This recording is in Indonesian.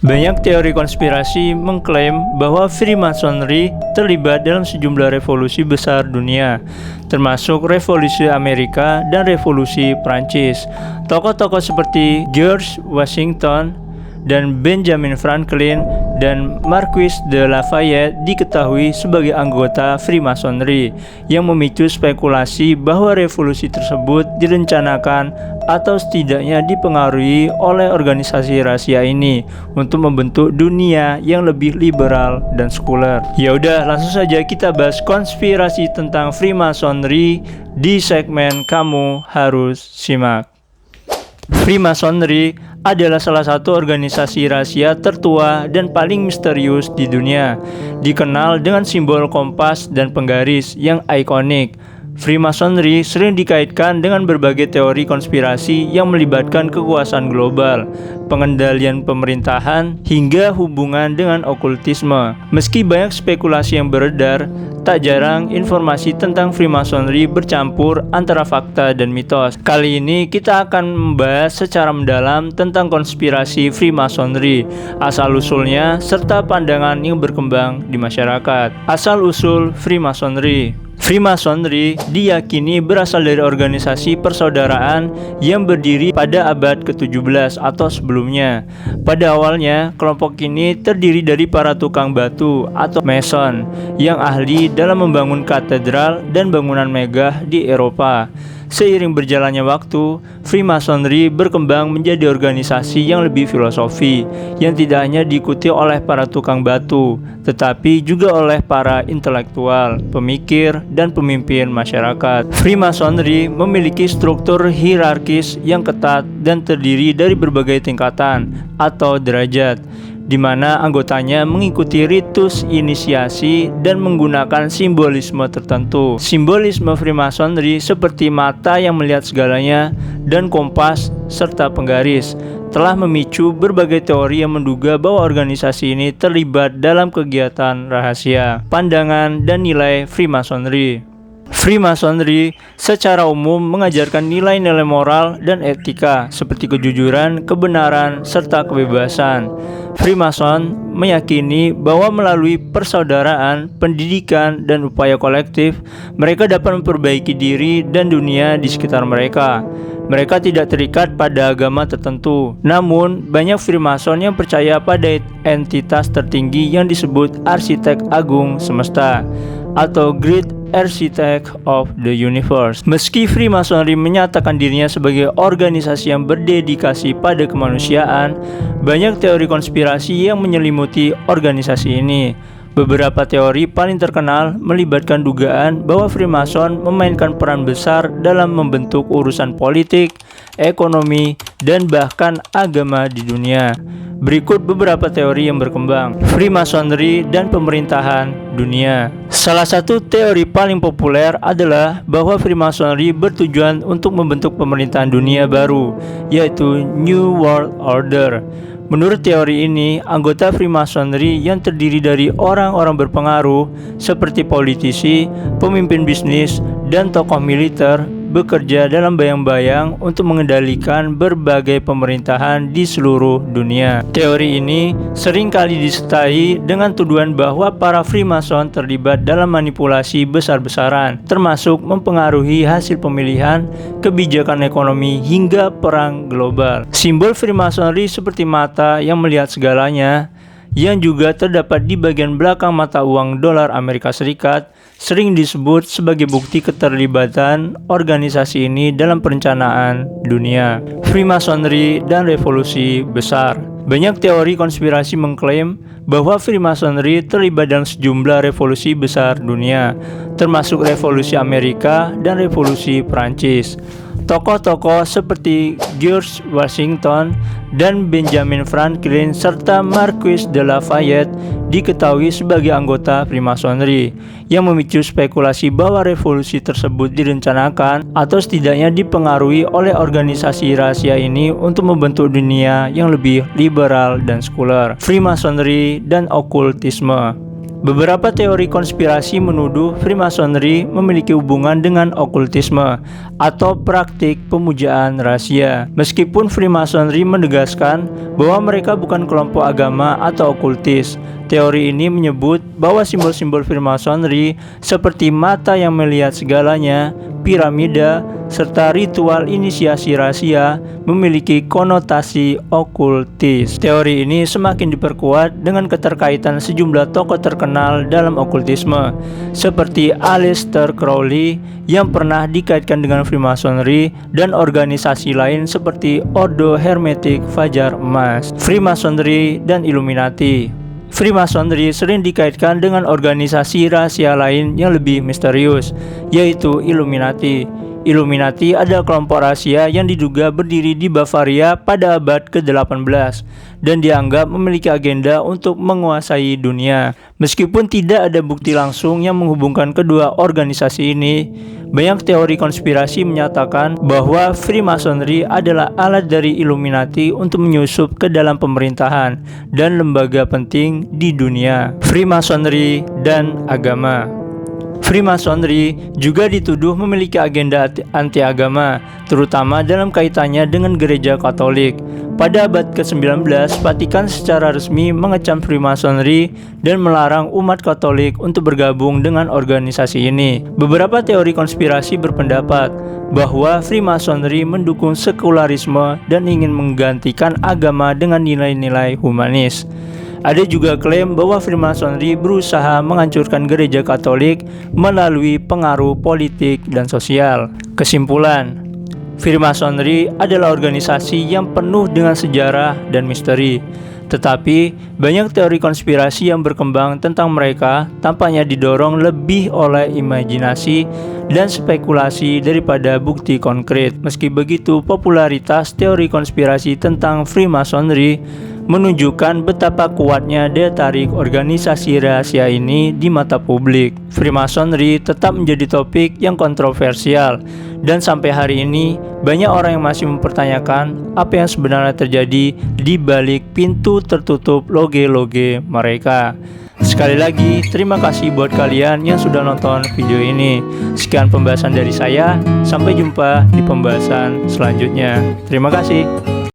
Banyak teori konspirasi mengklaim bahwa Freemasonry terlibat dalam sejumlah revolusi besar dunia, termasuk Revolusi Amerika dan Revolusi Prancis. Tokoh-tokoh seperti George Washington dan Benjamin Franklin dan Marquis de Lafayette diketahui sebagai anggota Freemasonry yang memicu spekulasi bahwa revolusi tersebut direncanakan atau setidaknya dipengaruhi oleh organisasi rahasia ini untuk membentuk dunia yang lebih liberal dan sekuler. Ya udah, langsung saja kita bahas konspirasi tentang Freemasonry di segmen Kamu Harus Simak. Freemasonry adalah salah satu organisasi rahasia tertua dan paling misterius di dunia, dikenal dengan simbol kompas dan penggaris yang ikonik. Freemasonry sering dikaitkan dengan berbagai teori konspirasi yang melibatkan kekuasaan global, pengendalian pemerintahan, hingga hubungan dengan okultisme. Meski banyak spekulasi yang beredar, tak jarang informasi tentang Freemasonry bercampur antara fakta dan mitos. Kali ini kita akan membahas secara mendalam tentang konspirasi Freemasonry, asal-usulnya, serta pandangan yang berkembang di masyarakat. Asal-usul Freemasonry. Freemasonry diyakini berasal dari organisasi persaudaraan yang berdiri pada abad ke-17 atau sebelumnya. Pada awalnya, kelompok ini terdiri dari para tukang batu atau mason yang ahli dalam membangun katedral dan bangunan megah di Eropa. Seiring berjalannya waktu, Freemasonry berkembang menjadi organisasi yang lebih filosofi, yang tidak hanya diikuti oleh para tukang batu, tetapi juga oleh para intelektual, pemikir, dan pemimpin masyarakat. Freemasonry memiliki struktur hierarkis yang ketat dan terdiri dari berbagai tingkatan atau derajat, di mana anggotanya mengikuti ritus inisiasi dan menggunakan simbolisme tertentu. Simbolisme Freemasonry seperti mata yang melihat segalanya dan kompas serta penggaris telah memicu berbagai teori yang menduga bahwa organisasi ini terlibat dalam kegiatan rahasia. Pandangan dan nilai Freemasonry. Freemasonry secara umum mengajarkan nilai-nilai moral dan etika seperti kejujuran, kebenaran, serta kebebasan. Freemason meyakini bahwa melalui persaudaraan, pendidikan, dan upaya kolektif, mereka dapat memperbaiki diri dan dunia di sekitar mereka. Mereka tidak terikat pada agama tertentu. Namun, banyak Freemason yang percaya pada entitas tertinggi yang disebut arsitek agung semesta atau Great Architect of the Universe. Meski Freemasonry menyatakan dirinya sebagai organisasi yang berdedikasi pada kemanusiaan, banyak teori konspirasi yang menyelimuti organisasi ini. Beberapa teori paling terkenal melibatkan dugaan bahwa Freemason memainkan peran besar dalam membentuk urusan politik, ekonomi, dan bahkan agama di dunia. Berikut beberapa teori yang berkembang. Freemasonry dan pemerintahan dunia. Salah satu teori paling populer adalah bahwa Freemasonry bertujuan untuk membentuk pemerintahan dunia baru, yaitu New World Order. Menurut teori ini, anggota Freemasonry yang terdiri dari orang-orang berpengaruh seperti politisi, pemimpin bisnis, dan tokoh militer bekerja dalam bayang-bayang untuk mengendalikan berbagai pemerintahan di seluruh dunia. Teori ini seringkali disertai dengan tuduhan bahwa para Freemason terlibat dalam manipulasi besar-besaran, termasuk mempengaruhi hasil pemilihan, kebijakan ekonomi, hingga perang global. Simbol Freemasonry seperti mata yang melihat segalanya, yang juga terdapat di bagian belakang mata uang dolar Amerika Serikat, sering disebut sebagai bukti keterlibatan organisasi ini dalam perencanaan dunia. Freemasonry dan revolusi besar. Banyak teori konspirasi mengklaim bahwa Freemasonry terlibat dalam sejumlah revolusi besar dunia, termasuk revolusi Amerika dan revolusi Prancis. Tokoh-tokoh seperti George Washington dan Benjamin Franklin serta Marquis de Lafayette diketahui sebagai anggota Freemasonry, yang memicu spekulasi bahwa revolusi tersebut direncanakan atau setidaknya dipengaruhi oleh organisasi rahasia ini untuk membentuk dunia yang lebih liberal dan sekuler. Freemasonry dan okultisme. Beberapa teori konspirasi menuduh Freemasonry memiliki hubungan dengan okultisme atau praktik pemujaan rahasia. Meskipun Freemasonry menegaskan bahwa mereka bukan kelompok agama atau okultis, teori ini menyebut bahwa simbol-simbol Freemasonry seperti mata yang melihat segalanya, piramida, serta ritual inisiasi rahasia memiliki konotasi okultis. Teori ini semakin diperkuat dengan keterkaitan sejumlah tokoh terkenal dalam okultisme, seperti Aleister Crowley yang pernah dikaitkan dengan Freemasonry dan organisasi lain seperti Ordo Hermetik Fajar Emas, Freemasonry, dan Illuminati. Freemasonry sering dikaitkan dengan organisasi rahasia lain yang lebih misterius, yaitu Illuminati. Illuminati adalah kelompok rahasia yang diduga berdiri di Bavaria pada abad ke-18 dan dianggap memiliki agenda untuk menguasai dunia. Meskipun tidak ada bukti langsung yang menghubungkan kedua organisasi ini, banyak teori konspirasi menyatakan bahwa Freemasonry adalah alat dari Illuminati untuk menyusup ke dalam pemerintahan dan lembaga penting di dunia. Freemasonry dan agama. Freemasonry juga dituduh memiliki agenda anti-agama, terutama dalam kaitannya dengan gereja Katolik. Pada abad ke-19, Vatikan secara resmi mengecam Freemasonry dan melarang umat Katolik untuk bergabung dengan organisasi ini. Beberapa teori konspirasi berpendapat bahwa Freemasonry mendukung sekularisme dan ingin menggantikan agama dengan nilai-nilai humanis. Ada juga klaim bahwa Freemasonry berusaha menghancurkan gereja Katolik melalui pengaruh politik dan sosial. Kesimpulan, Freemasonry adalah organisasi yang penuh dengan sejarah dan misteri. Tetapi, banyak teori konspirasi yang berkembang tentang mereka tampaknya didorong lebih oleh imajinasi dan spekulasi daripada bukti konkret. Meski begitu, popularitas teori konspirasi tentang Freemasonry menunjukkan betapa kuatnya daya tarik organisasi rahasia ini di mata publik. Freemasonry tetap menjadi topik yang kontroversial, dan sampai hari ini banyak orang yang masih mempertanyakan apa yang sebenarnya terjadi di balik pintu tertutup loge-loge mereka. Sekali lagi, terima kasih buat kalian yang sudah nonton video ini. Sekian pembahasan dari saya, sampai jumpa di pembahasan selanjutnya. Terima kasih.